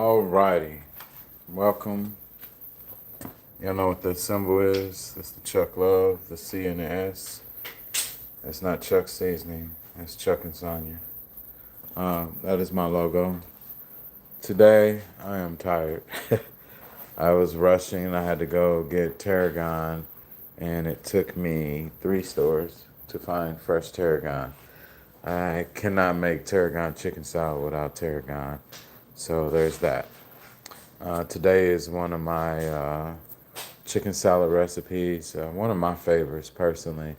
Alrighty, welcome. Y'all know what the symbol is? That's the Chuck Love, the C and the S. That's not Chuck Seasoning. That's Chuck and Sonya. That is my logo. Today, I am tired. I was rushing. I had to go get tarragon, and it took me 3 stores to find fresh tarragon. I cannot make tarragon chicken salad without tarragon, so there's that. Today is one of my chicken salad recipes, one of my favorites personally.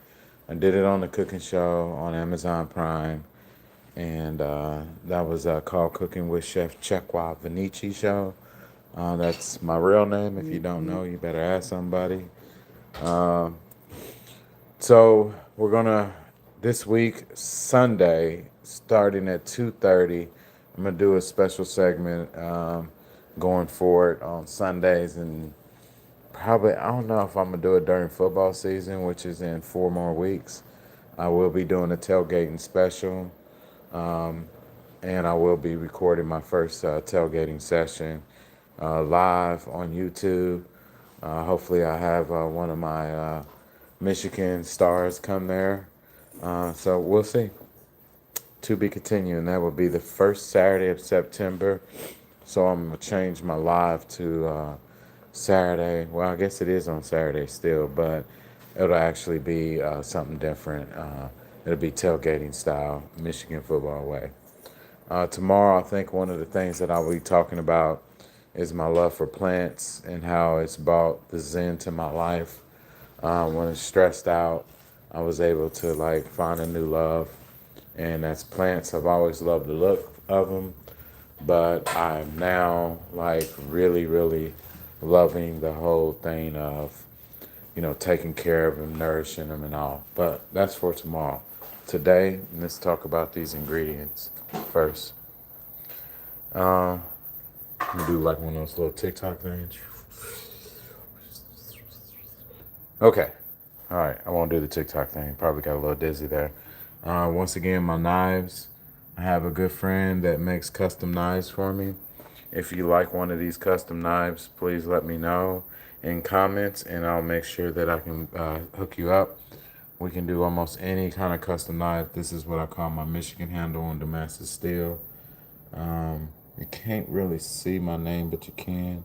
I did it on the cooking show on Amazon Prime, and that was called Cooking with Chef Chekwa Vinici Show. That's my real name. If you don't know, you better ask somebody. So we're gonna this week Sunday, starting at 2:30. I'm gonna do a special segment going forward on Sundays, and probably I don't know if I'm gonna do it during football season, which is in 4 more weeks. I will be doing a tailgating special, and I will be recording my first tailgating session live on YouTube. Hopefully, I have one of my Michigan stars come there. So we'll see. To be continued, and that will be the first Saturday of September. So I'm gonna change my live to Saturday. Well, I guess it is on Saturday still, but it'll actually be something different. It'll be tailgating style, Michigan football way. Tomorrow, I think one of the things that I'll be talking about is my love for plants and how it's brought the zen to my life. When it's stressed out, I was able to like find a new love, and that's plants. I've always loved the look of them, but I'm now like really, really loving the whole thing of, taking care of them, nourishing them, and all. But that's for tomorrow. Today, let's talk about these ingredients first. I'm gonna do like one of those little TikTok things. Okay. All right. I won't do the TikTok thing. Probably got a little dizzy there. Once again, my knives. I have a good friend that makes custom knives for me. If you like one of these custom knives, please let me know in comments, and I'll make sure that I can hook you up. We can do almost any kind of custom knife. This is what I call my Michigan handle on Damascus steel. You can't really see my name, but you can.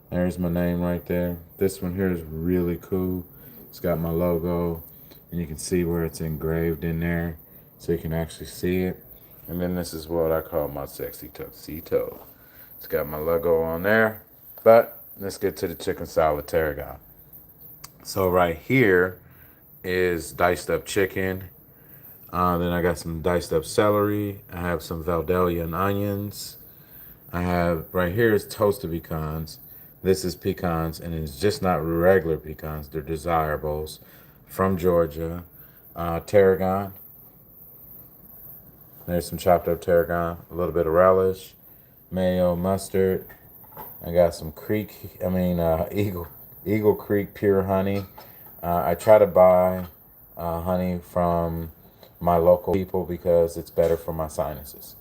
There's my name right there. This one here is really cool. It's got my logo, and you can see where it's engraved in there, so you can actually see it. And then this is what I call my sexy tuxedo. It's got my logo on there. But let's get to the chicken salad tarragon. So right here is diced up chicken. Then I got some diced up celery. I have some Valdellian onions. I have right here is toasted pecans. This is pecans, and it's just not regular pecans. They're desirables from Georgia. Tarragon. There's some chopped up tarragon. A little bit of relish, mayo, mustard. I got some Eagle Creek pure honey. I try to buy honey from my local people because it's better for my sinuses.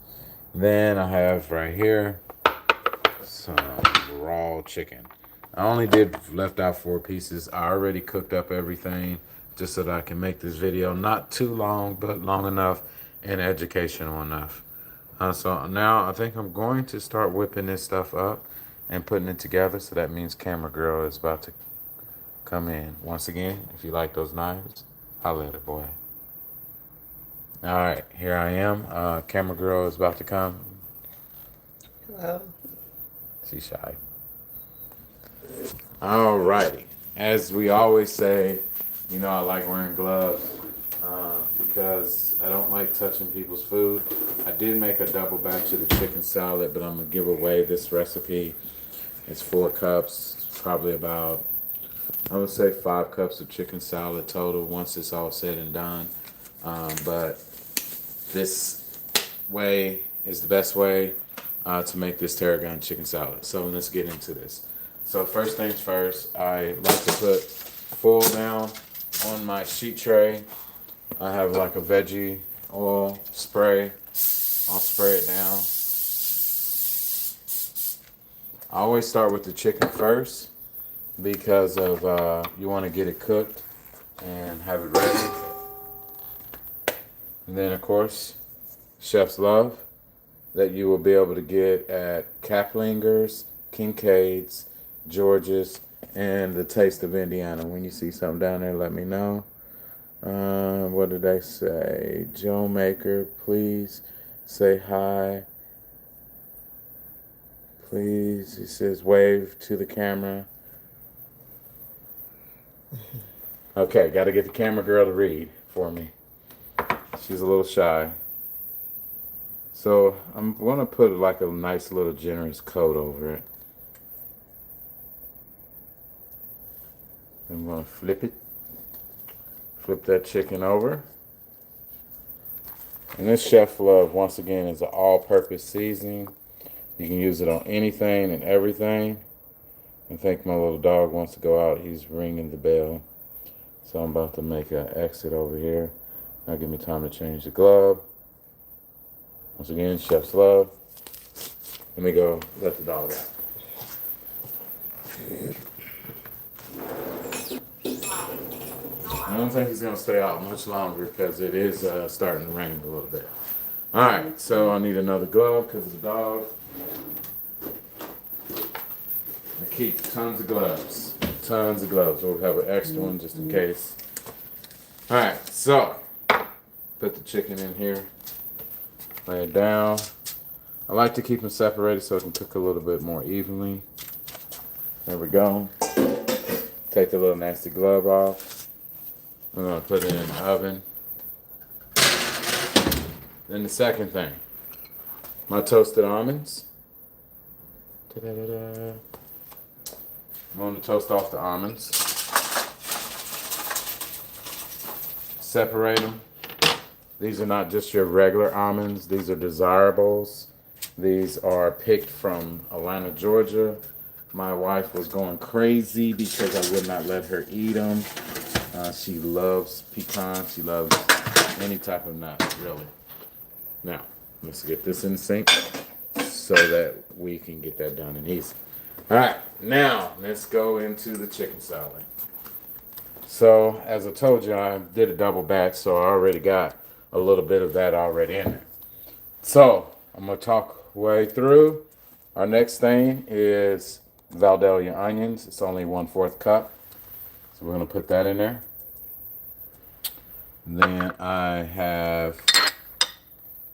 Then I have right here some raw chicken. I only did left out 4 pieces. I already cooked up everything just so that I can make this video not too long, but long enough and educational enough. So now I think I'm going to start whipping this stuff up and putting it together. So that means Camera Girl is about to come in. Once again, if you like those knives, holla at it, boy. All right, here I am. Camera Girl is about to come. Hello. She's shy. All righty. As we always say, I like wearing gloves because I don't like touching people's food. I did make a double batch of the chicken salad, but I'm going to give away this recipe. It's 4 cups, probably about, I would say 5 cups of chicken salad total once it's all said and done. But this way is the best way to make this tarragon chicken salad. So let's get into this. So first things first, I like to put full down on my sheet tray. I have like a veggie oil spray. I'll spray it down. I always start with the chicken first because of you want to get it cooked and have it ready. And then, of course, Chef's Love that you will be able to get at Kaplinger's, Kincaid's, George's, and the Taste of Indiana. When you see something down there, let me know. What did they say? Joe Maker, please say hi. Please, he says, wave to the camera. Okay, got to get the camera girl to read for me. She's a little shy. So I'm going to put like a nice little generous coat over it. I'm going to flip it. Flip that chicken over. And this Chef Love, once again, is an all-purpose seasoning. You can use it on anything and everything. I think my little dog wants to go out. He's ringing the bell. So I'm about to make an exit over here. Now give me time to change the glove. Once again, Chef's Love. Let me go let the dog out. I don't think he's going to stay out much longer because it is starting to rain a little bit. All right, so I need another glove because of the dog. I keep tons of gloves. Tons of gloves. We'll have an extra one just in case. All right, so put the chicken in here. Lay it down. I like to keep them separated so it can cook a little bit more evenly. There we go. Take the little nasty glove off. I'm going to put it in the oven. Then the second thing, my toasted almonds. Ta-da-da-da. I'm going to toast off the almonds. Separate them. These are not just your regular almonds. These are desirables. These are picked from Atlanta, Georgia. My wife was going crazy because I would not let her eat them. She loves pecans. She loves any type of nut, really. Now, let's get this in sync so that we can get that done and easy. All right, now let's go into the chicken salad. So, as I told you, I did a double batch, so I already got a little bit of that already in there. So, I'm going to talk way through. Our next thing is Valdelia onions. It's only 1/4 cup. So, we're going to put that in there. Then I have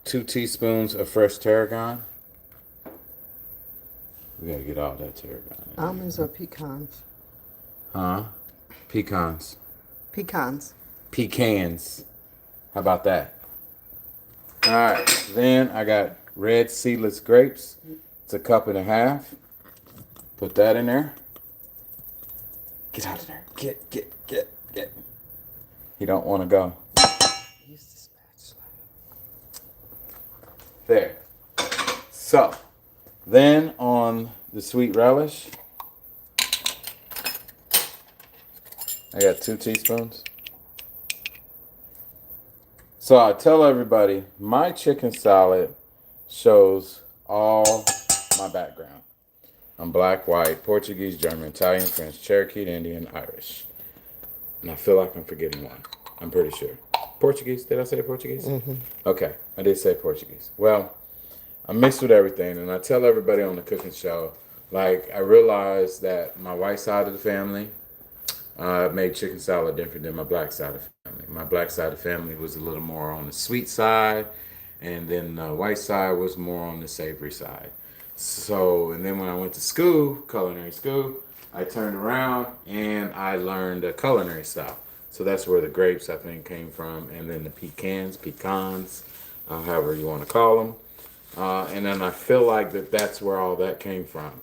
2 teaspoons of fresh tarragon. We got to get all that tarragon. Almonds or pecans? Huh? Pecans. Pecans. Pecans. How about that? All right. Then I got red seedless grapes. It's 1.5 cups. Put that in there. Get out of there. Get. You don't want to go. Use the spatula. There. So, then on the sweet relish, I got 2 teaspoons. So I tell everybody, my chicken salad shows all my background. I'm black, white, Portuguese, German, Italian, French, Cherokee, Indian, Irish. And I feel like I'm forgetting one. I'm pretty sure. Portuguese? Did I say Portuguese? Mm-hmm. Okay, I did say Portuguese. Well, I'm mixed with everything, and I tell everybody on the cooking show, like, I realized that my white side of the family made chicken salad different than my black side of the family. My black side of the family was a little more on the sweet side, and then the white side was more on the savory side. So, and then when I went to school, culinary school, I turned around and I learned a culinary style. So that's where the grapes, I think, came from, and then the pecans, however you want to call them. And then I feel like that's where all that came from.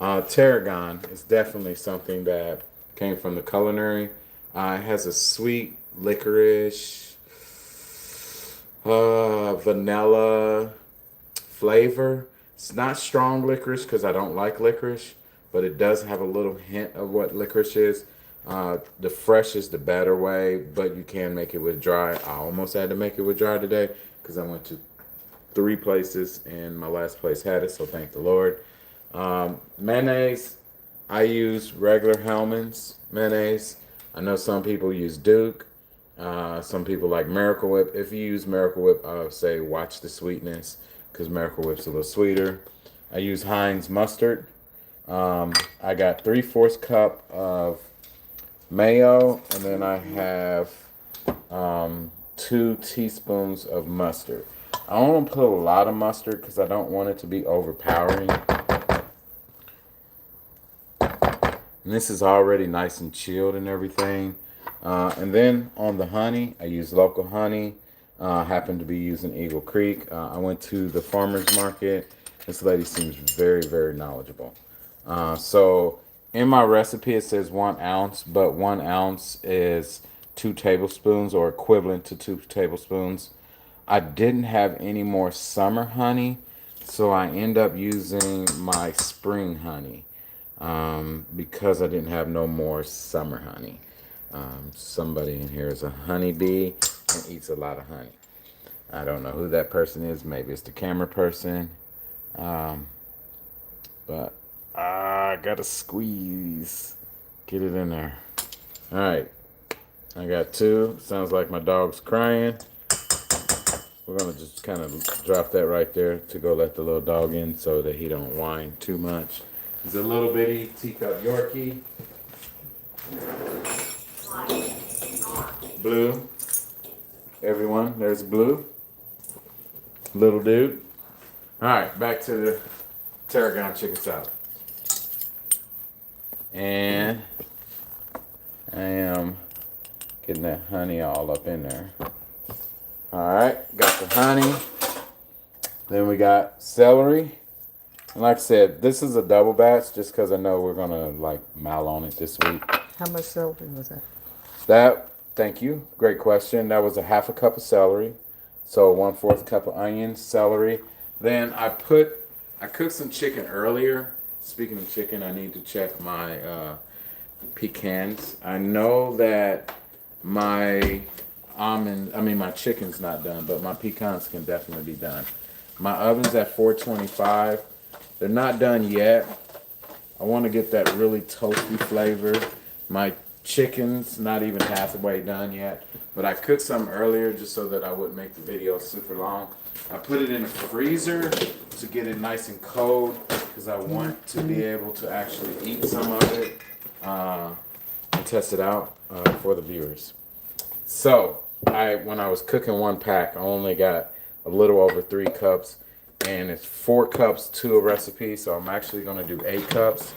Tarragon is definitely something that came from the culinary. It has a sweet licorice, vanilla flavor. It's not strong licorice because I don't like licorice, but it does have a little hint of what licorice is. The fresh is the better way, but you can make it with dry. I almost had to make it with dry today because I went to 3 places and my last place had it, so thank the Lord. Mayonnaise, I use regular Hellman's mayonnaise. I know some people use Duke. Some people like Miracle Whip. If you use Miracle Whip, I would say watch the sweetness because Miracle Whip's a little sweeter. I use Heinz mustard. I got 3/4 cup of mayo, and then I have 2 teaspoons of mustard. I don't want to put a lot of mustard because I don't want it to be overpowering. And this is already nice and chilled and everything. And then on the honey, I use local honey. Happen to be using Eagle Creek. I went to the farmer's market. This lady seems very, very knowledgeable. So in my recipe, it says 1 ounce, but 1 ounce is 2 tablespoons or equivalent to 2 tablespoons. I didn't have any more summer honey, so I end up using my spring honey because I didn't have no more summer honey. Somebody in here is a honeybee and eats a lot of honey. I don't know who that person is. Maybe it's the camera person. But I gotta squeeze. Get it in there. All right. I got 2. Sounds like my dog's crying. We're gonna just kind of drop that right there to go let the little dog in so that he don't whine too much. He's a little bitty teacup Yorkie. Blue. Everyone, there's Blue. Little dude. All right, back to the tarragon chicken salad. And I am getting that honey all up in there. All right, got the honey. Then we got celery. And like I said, this is a double batch just because I know we're going to like mal on it this week. How much celery was that? Thank you. Great question. That was a 1/2 cup of celery. So 1/4 cup of onions, celery. Then I cooked some chicken earlier. Speaking of chicken, I need to check my pecans. I know that my chicken's not done, but my pecans can definitely be done. My oven's at 425. They're not done yet. I want to get that really toasty flavor. My chicken's not even halfway done yet, but I cooked some earlier just so that I wouldn't make the video super long. I put it in the freezer to get it nice and cold because I want to be able to actually eat some of it and test it out for the viewers. So when I was cooking 1 pack, I only got a little over 3 cups, and it's 4 cups to a recipe, so I'm actually going to do 8 cups.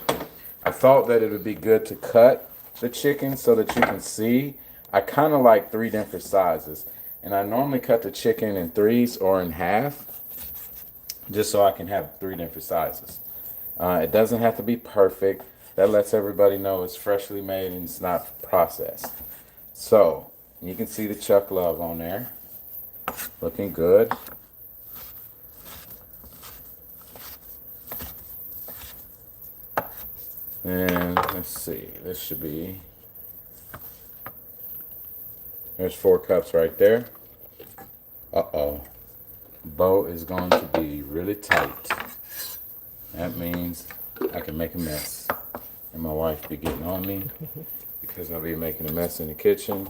I thought that it would be good to cut the chicken so that you can see. I kind of like 3 different sizes, and I normally cut the chicken in 3s or in half just so I can have 3 different sizes. It doesn't have to be perfect. That lets everybody know it's freshly made and it's not processed. So you can see the Chuck Love on there, looking good. And let's see, this should be, there's 4 cups right there. Uh-oh, bow is going to be really tight. That means I can make a mess. And my wife be getting on me because I'll be making a mess in the kitchen.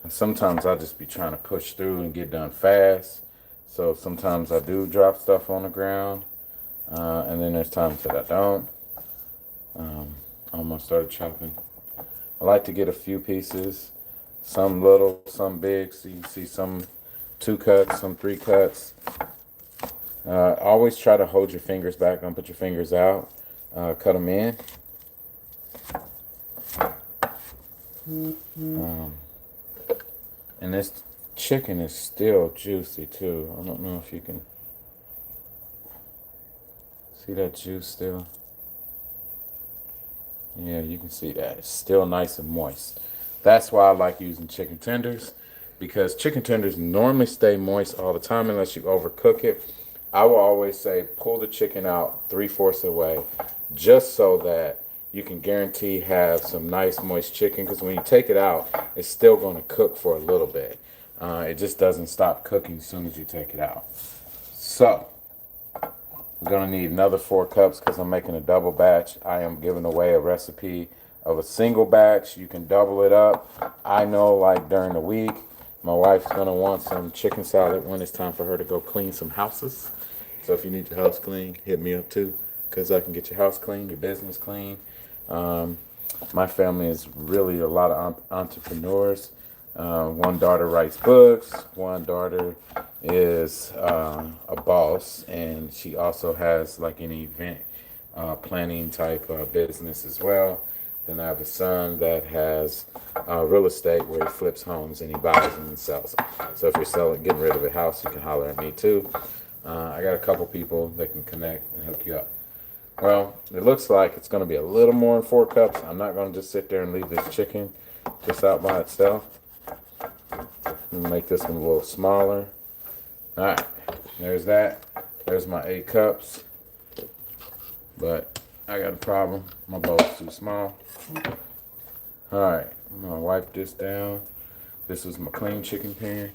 And sometimes I'll just be trying to push through and get done fast. So sometimes I do drop stuff on the ground. And then there's times that I don't. I almost started chopping. I like to get a few pieces, some little, some big, so you can see some 2 cuts, some 3 cuts. Always try to hold your fingers back, don't put your fingers out. Cut them in. And this chicken is still juicy too. I don't know if you can see that juice still. Yeah, you can see that. It's still nice and moist. That's why I like using chicken tenders, because chicken tenders normally stay moist all the time unless you overcook it. I will always say pull the chicken out 3/4 of the way just so that you can guarantee have some nice moist chicken, because when you take it out, it's still going to cook for a little bit. It just doesn't stop cooking as soon as you take it out. So We're gonna need another 4 cups because I'm making a double batch. I am giving away a recipe of a single batch. You can double it up. I know, like during the week, my wife's gonna want some chicken salad when it's time for her to go clean some houses. So if you need your house clean, hit me up too, because I can get your house clean, your business clean. My family is really a lot of entrepreneurs. One daughter writes books. One daughter is a boss, and she also has like an event planning type business as well. Then I have a son that has real estate where he flips homes and he buys them and sells them. So if you're getting rid of a house, you can holler at me too. I got a couple people that can connect and hook you up. Well, it looks like it's going to be a little more than 4 cups. I'm not going to just sit there and leave this chicken just out by itself. I'm going to make this one a little smaller. All right, there's that. There's my 8 cups. But I got a problem. My bowl's too small. All right, I'm going to wipe this down. This is my clean chicken pan.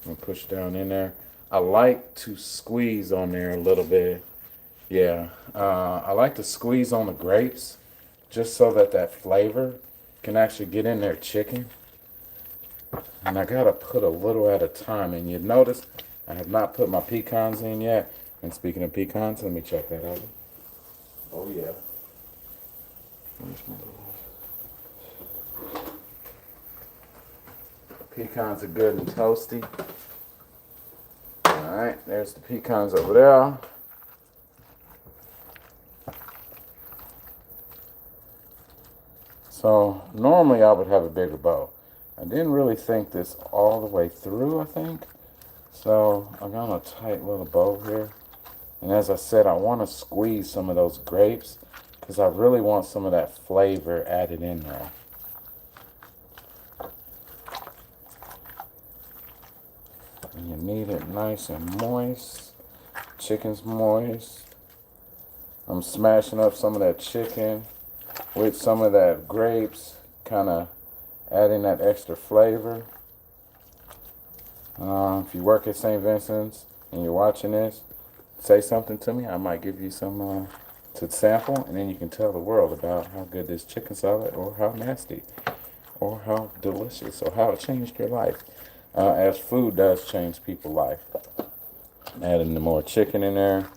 I'm going to push down in there. I like to squeeze on there a little bit. Yeah, I like to squeeze on the grapes just so that flavor can actually get in their chicken. And I gotta put a little at a time. And you notice I have not put my pecans in yet. And speaking of pecans, let me check that out. Oh yeah. Pecans are good and toasty. All right, there's the pecans over there. So normally I would have a bigger bowl. I didn't really think this all the way through, I think. So I got a tight little bowl here. And as I said, I want to squeeze some of those grapes because I really want some of that flavor added in there. And you need it nice and moist. Chicken's moist. I'm smashing up some of that chicken with some of that grapes, kind of adding that extra flavor. If you work at St. Vincent's and you're watching this, say something to me. I might give you some to sample, and then you can tell the world about how good this chicken salad, or how nasty, or how delicious, or how it changed your life. As food does change people's life. Adding the more chicken in there,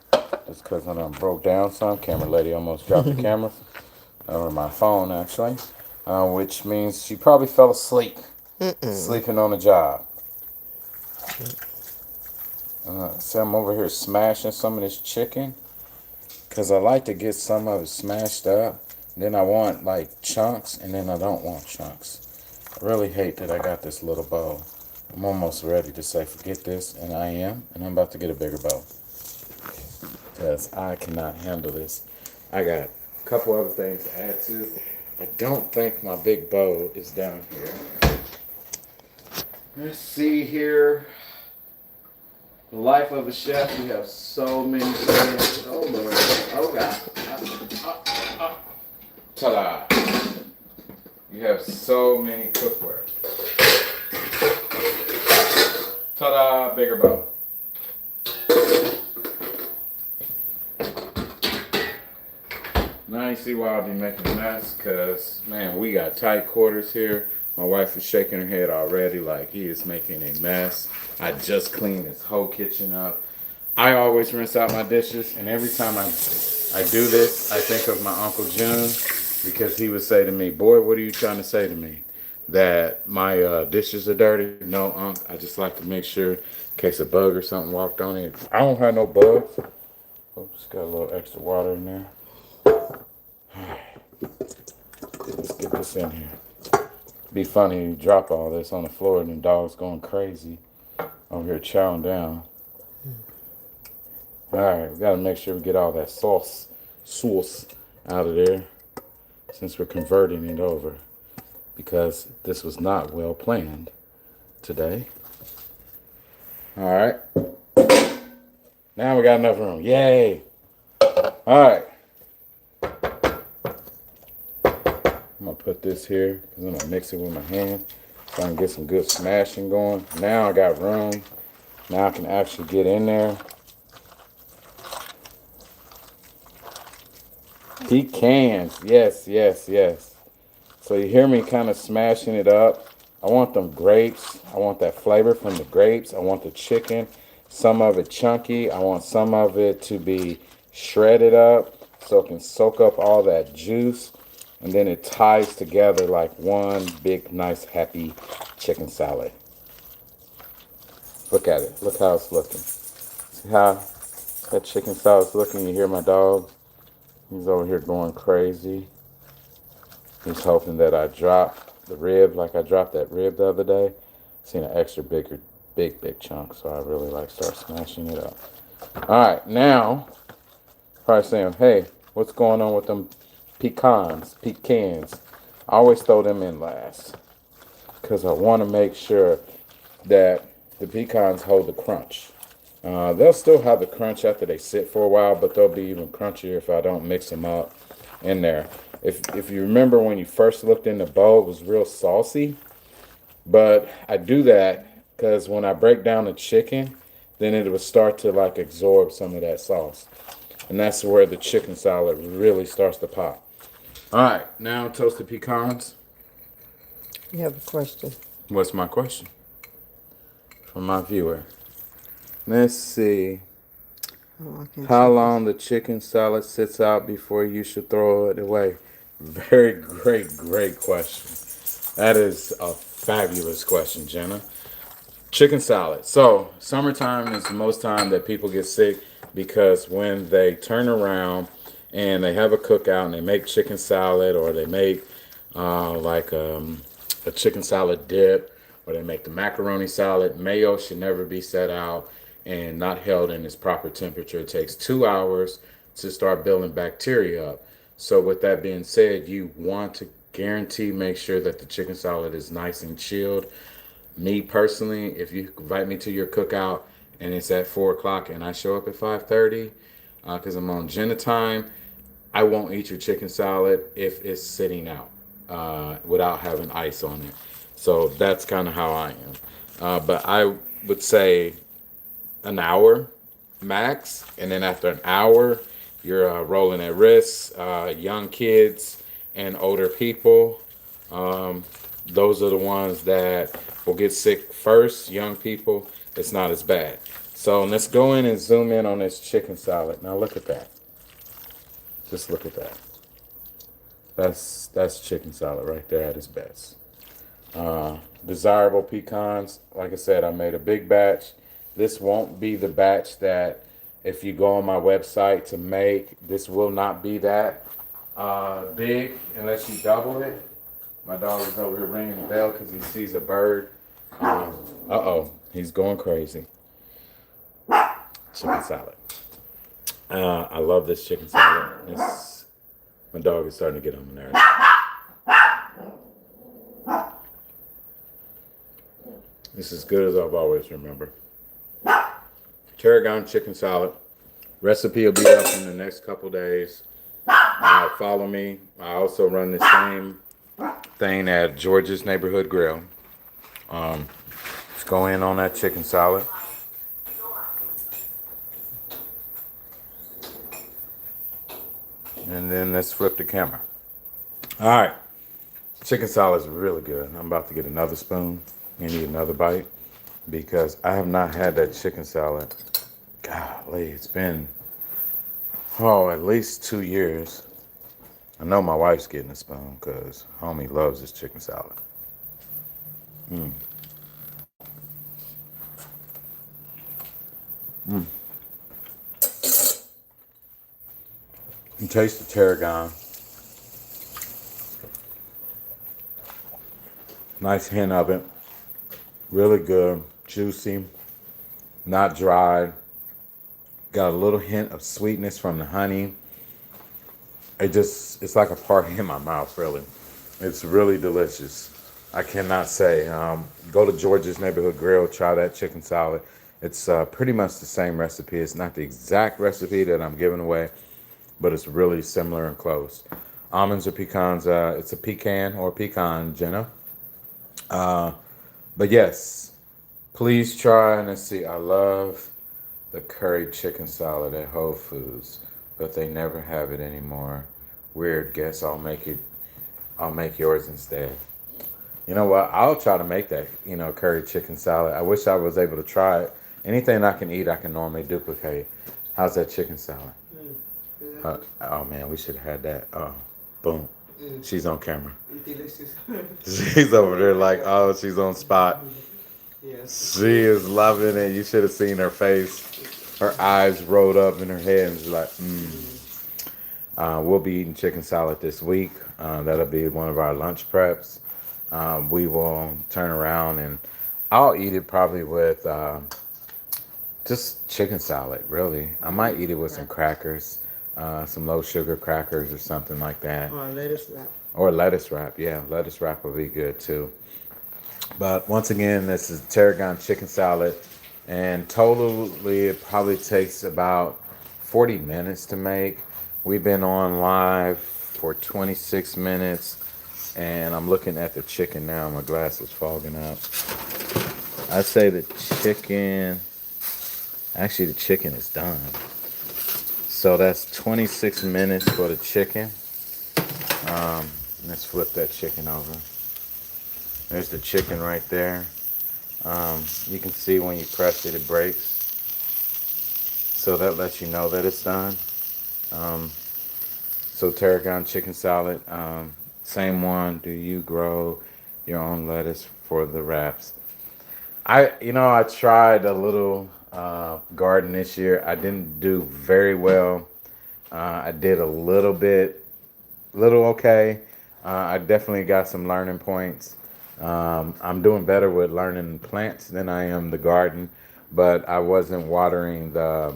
just because I done broke down some. Camera lady almost dropped the camera. Or my phone actually, which means she probably fell asleep, sleeping on the job. So I'm over here smashing some of this chicken, because I like to get some of it smashed up. Then I want like chunks, and then I don't want chunks. I really hate that I got this little bowl. I'm almost ready to say forget this, and I am, and I'm about to get a bigger bowl, because I cannot handle this. I got a couple other things to add to. I don't think my big bowl is down here. Let's see here. The life of a chef, we have so many things. Oh Lord. Oh God. Ta-da. You have so many cookware. Ta-da, bigger bowl. Now you see why I'll be making a mess, because, man, we got tight quarters here. My wife is shaking her head already like he is making a mess. I just cleaned this whole kitchen up. I always rinse out my dishes, and every time I do this, I think of my Uncle June, because he would say to me, boy, what are you trying to say to me? That my dishes are dirty? No, Unc, I just like to make sure in case a bug or something walked on it. I don't have no bugs. Oops, got a little extra water in there. Let's get this in here. Be funny you drop all this on the floor and the dog's going crazy over here chowing down. Alright, we gotta make sure we get all that sauce out of there, since we're converting it over, because this was not well planned today. Alright. Now we got enough room. Yay! Alright. I'm gonna put this here, because I'm gonna mix it with my hand so I can get some good smashing going. Now I got room. Now I can actually get in there Pecans. Yes, yes, yes. So you hear me kind of smashing it up. I want them grapes. I want that flavor from the grapes. I want the chicken, some of it chunky. I want some of it to be shredded up so it can soak up all that juice. And then it ties together like one big, nice, happy chicken salad. Look at it. Look how it's looking. See how that chicken salad's looking? You hear my dog? He's over here going crazy. He's hoping that I drop the rib like I dropped that rib the other day. Seen an extra big chunk, so I really like start smashing it up. All right, now probably saying, hey, what's going on with them pecans? I always throw them in last because I want to make sure that the pecans hold the crunch. They'll still have the crunch after they sit for a while, but they'll be even crunchier if I don't mix them up in there. If you remember when you first looked in the bowl, it was real saucy. But I do that because when I break down the chicken, then it will start to like absorb some of that sauce. And that's where the chicken salad really starts to pop. All right, now toasted pecans. You have a question. What's my question from my viewer? Let's see. Oh, I can't How see. long the chicken salad sits out before you should throw it away? Very great question. That is a fabulous question, Jenna. Chicken salad. So, summertime is the most time that people get sick because when they turn around and they have a cookout and they make chicken salad or they make a chicken salad dip or they make the macaroni salad, mayo should never be set out and not held in its proper temperature. It takes 2 hours to start building bacteria up. So, with that being said, you want to guarantee make sure that the chicken salad is nice and chilled. Me personally, if you invite me to your cookout and it's at 4 o'clock and I show up at 5:30 because I'm on Jenna time, I won't eat your chicken salad if it's sitting out without having ice on it. So that's kind of how I am. But I would say an hour max, and then after an hour, you're rolling at risk. Young kids and older people, those are the ones that will get sick first. Young people, it's not as bad. So let's go in and zoom in on this chicken salad. Now look at that. Just look at that. That's chicken salad right there at its best. Desirable pecans. Like I said, I made a big batch. This won't be the batch that if you go on my website to make, this will not be that big unless you double it. My dog is over here ringing the bell because he sees a bird. He's going crazy. Chicken salad. I love this chicken salad. My dog is starting to get on my nerves. This is good as I've always remembered. Tarragon chicken salad. Recipe will be up in the next couple days. Follow me. I also run the same thing at George's Neighborhood Grill. Let's go in on that chicken salad. And then let's flip the camera. All right. Chicken salad is really good. I'm about to get another spoon and eat another bite because I have not had that chicken salad. Golly, it's been, at least 2 years. I know my wife's getting a spoon because homie loves his chicken salad. You taste the tarragon. Nice hint of it. Really good, juicy, not dry. Got a little hint of sweetness from the honey. It's like a party in my mouth, really. It's really delicious. I cannot say. Go to George's Neighborhood Grill, try that chicken salad. It's pretty much the same recipe. It's not the exact recipe that I'm giving away, but it's really similar and close. Almonds or pecans, it's a pecan or pecan, Jenna. But yes, please try. And let's see, I love the curry chicken salad at Whole Foods, but they never have it anymore. weird guess, I'll make yours instead. You know what? I'll try to make that, curry chicken salad. I wish I was able to try it. Anything I can eat, I can normally duplicate. How's that chicken salad? Oh man, we should have had that. Oh, boom. She's on camera. Delicious. She's over there like, oh, she's on spot. Yes. She is loving it. You should have seen her face. Her eyes rolled up in her head and she's like, we'll be eating chicken salad this week. That'll be one of our lunch preps. We will turn around and I'll eat it probably with just chicken salad, really. I might eat it with some crackers, some low sugar crackers or something like that. Or lettuce wrap. Or lettuce wrap. Yeah, lettuce wrap would be good too. But once again, this is tarragon chicken salad. And totally, it probably takes about 40 minutes to make. We've been on live for 26 minutes. And I'm looking at the chicken now. My glass is fogging up. I'd say the chicken, actually the chicken is done. So that's 26 minutes for the chicken. Let's flip that chicken over. There's the chicken right there. You can see when you press it, it breaks. So that lets you know that it's done. So tarragon chicken salad, same one. Do you grow your own lettuce for the wraps? I tried a little garden this year. I didn't do very well. I did a little okay. I definitely got some learning points. I'm doing better with learning plants than I am the garden, but I wasn't watering the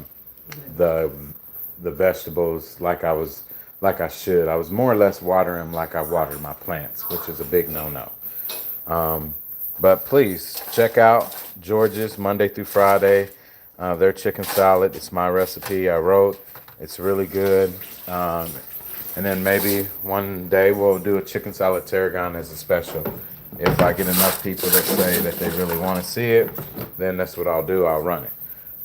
vegetables like I should. I was more or less watering them like I watered my plants, which is a big no-no. But please check out George's Monday through Friday. Their chicken salad. It's my recipe I wrote. It's really good. And then maybe one day we'll do a chicken salad tarragon as a special. If I get enough people that say that they really want to see it, then that's what I'll do. I'll run it.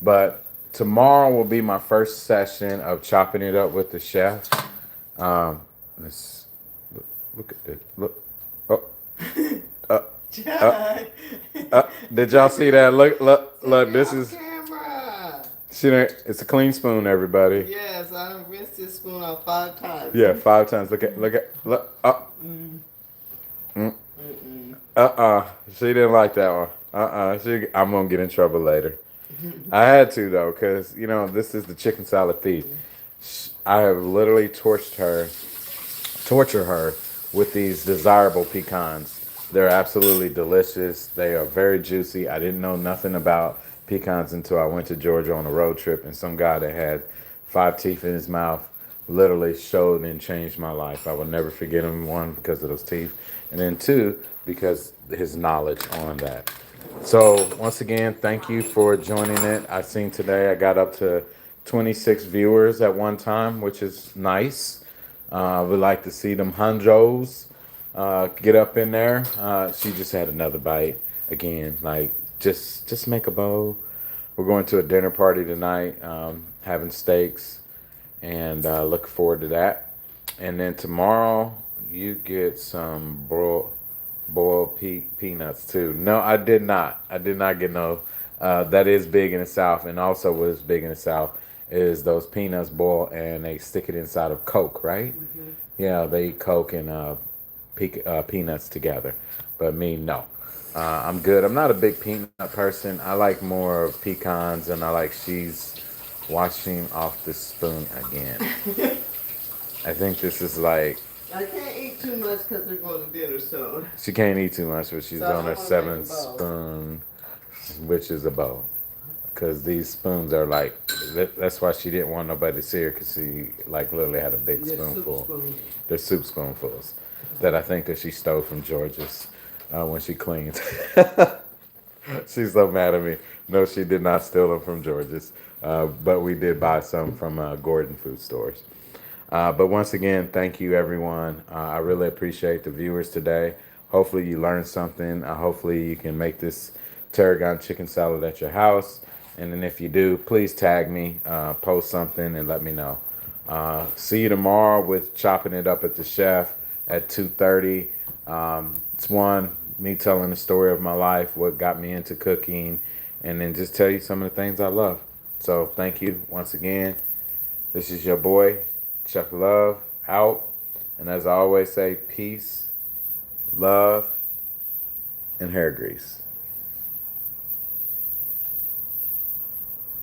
But tomorrow will be my first session of chopping it up with the chef. Let's look at it. Look. Oh. John. Did y'all see that? Look. This is. Camera. See that? It's a clean spoon, everybody. Yes, I rinsed this spoon out 5 times. Yeah, 5 times. Look. She didn't like that one. I'm gonna get in trouble later. I had to though, cause this is the chicken salad thief. I have literally torture her with these desirable pecans. They're absolutely delicious. They are very juicy. I didn't know nothing about pecans until I went to Georgia on a road trip, and some guy that had 5 teeth in his mouth literally showed and changed my life. I will never forget him, 1, because of those teeth, and then 2, because his knowledge on that. So once again, thank you for joining it. I seen today I got up to 26 viewers at one time, which is nice. I would like to see them hundreds get up in there. She just had another bite again. Like just make a bowl. We're going to a dinner party tonight, having steaks, and look forward to that. And then tomorrow you get some boiled peanuts too. No, I did not. I did not get no. That is big in the South, and also what is big in the South is those peanuts boiled and they stick it inside of Coke, right? Mm-hmm. Yeah, they eat Coke and peanuts together. But me, no. I'm good. I'm not a big peanut person. I like more of pecans, and I like she's washing off the spoon again. I think this is like. I can't eat too much because we're going to dinner soon. She can't eat too much, but she's So on her 7th spoon, which is a bowl. Because these spoons are like, that's why she didn't want nobody to see her, because she like literally had a big spoonful. They're soup spoonfuls that I think that she stole from George's when she cleaned. She's so mad at me. No, she did not steal them from George's, but we did buy some from Gordon Food Stores. But once again, thank you, everyone. I really appreciate the viewers today. Hopefully you learned something. Hopefully you can make this tarragon chicken salad at your house. And then if you do, please tag me, post something, and let me know. See you tomorrow with Chopping It Up at the Chef at 2:30. It's me telling the story of my life, what got me into cooking, and then just tell you some of the things I love. So thank you once again. This is your boy, Chuck Love, out. And as I always say, peace, love, and hair grease.